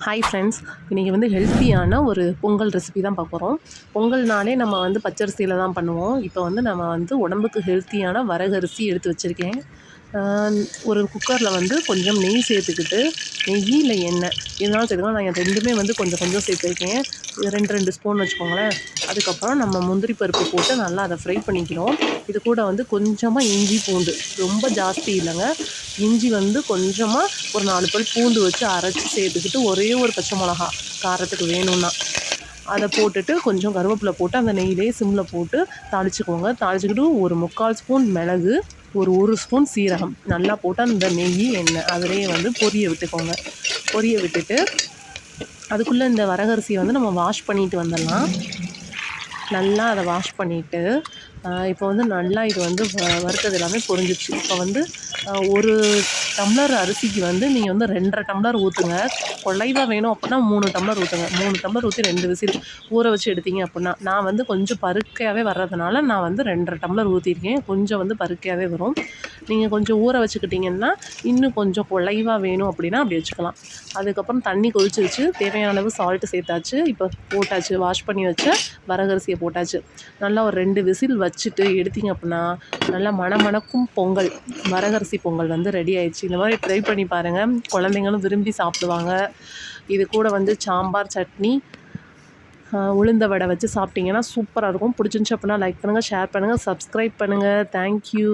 Hi friends, இன்றைக்கி வந்து ஹெல்த்தியான ஒரு பொங்கல் ரெசிபி தான் பார்க்க போகிறோம். பொங்கல்னாலே நம்ம வந்து பச்சரிசியில் தான் பண்ணுவோம். இப்போ வந்து நம்ம வந்து உடம்புக்கு ஹெல்த்தியான வரகரிசி எடுத்து வச்சுருக்கேன். ஒரு குக்கரில் வந்து கொஞ்சம் நெய் சேர்த்துக்கிட்டு, நெய் இல்லை எண்ணெய் இதனால சேர்த்துக்கலாம். நான் ரெண்டுமே வந்து கொஞ்சம் கொஞ்சம் சேர்த்துருக்கேன். இது 2 ஸ்பூன் வச்சுக்கோங்களேன். அதுக்கப்புறம் நம்ம முந்திரி பருப்பு போட்டு நல்லா அதை ஃப்ரை பண்ணிக்கிறோம். இது கூட வந்து கொஞ்சமாக இஞ்சி பூண்டு, ரொம்ப ஜாஸ்தி இல்லைங்க, இஞ்சி வந்து கொஞ்சமாக ஒரு 4 பல் பூண்டு வச்சு அரைச்சி சேர்த்துக்கிட்டு, ஒரே ஒரு பச்சை மிளகா காரத்துக்கு வேணும்னா அதை போட்டுட்டு கொஞ்சம் கருவேப்பிலை போட்டு அந்த நெய்யிலே சிம்மில் போட்டு தாளிச்சுக்கோங்க. தாளிச்சுக்கிட்டு ஒரு 3/4 ஸ்பூன் மிளகு, ஒரு ஸ்பூன் சீரகம் நல்லா போட்டு அந்த நெய் எண்ணெய் அதிலேயே வந்து பொரிய விட்டுக்கோங்க. பொரிய விட்டுட்டு அதுக்குள்ளே இந்த வரகரிசியை வந்து நம்ம வாஷ் பண்ணிட்டு வந்துடலாம். நல்லா அதை வாஷ் பண்ணிவிட்டு இப்போ வந்து நல்லா இது வந்து வறுத்தது எல்லாமே பொரிஞ்சிடுச்சு. இப்போ வந்து ஒரு டம்ளர் அரிசிக்கு வந்து நீங்கள் வந்து 2.5 டம்ளர் ஊற்றுங்க. குழைவாக வேணும் அப்படின்னா 3 டம்ளர் ஊற்றுங்க. 3 டம்ளர் ஊற்றி 2 விசில் ஊற வச்சு எடுத்தீங்க அப்படின்னா, நான் வந்து கொஞ்சம் பருக்கையாகவே வர்றதுனால நான் வந்து 2.5 டம்ளர் ஊற்றிருக்கேன். கொஞ்சம் வந்து பருக்கையாகவே வரும். நீங்கள் கொஞ்சம் ஊற வச்சுக்கிட்டிங்கன்னா இன்னும் கொஞ்சம் குழைவாக வேணும் அப்படின்னா அப்படி வச்சுக்கலாம். அதுக்கப்புறம் தண்ணி கொதிச்சிருச்சு, தேவையான அளவு சால்ட்டு சேர்த்தாச்சு. இப்போ போட்டாச்சு, வாஷ் பண்ணி வச்ச வரகரிசியை போட்டாச்சு. நல்லா ஒரு 2 விசில் வச்சுட்டு எடுத்திங்க அப்படின்னா நல்லா மணமணக்கும் பொங்கல், வரகரிசி பொங்கல் வந்து ரெடி ஆயிடுச்சு. இந்த மாதிரி ட்ரை பண்ணி பாருங்கள், குழந்தைங்களும் விரும்பி சாப்பிடுவாங்க. இது கூட வந்து சாம்பார், சட்னி, உளுந்த வடை வச்சு சாப்பிட்டிங்கன்னா சூப்பராக இருக்கும். பிடிச்சிருந்துச்சு அப்படின்னா லைக் பண்ணுங்கள், ஷேர் பண்ணுங்கள், சப்ஸ்கிரைப் பண்ணுங்கள். தேங்க்யூ.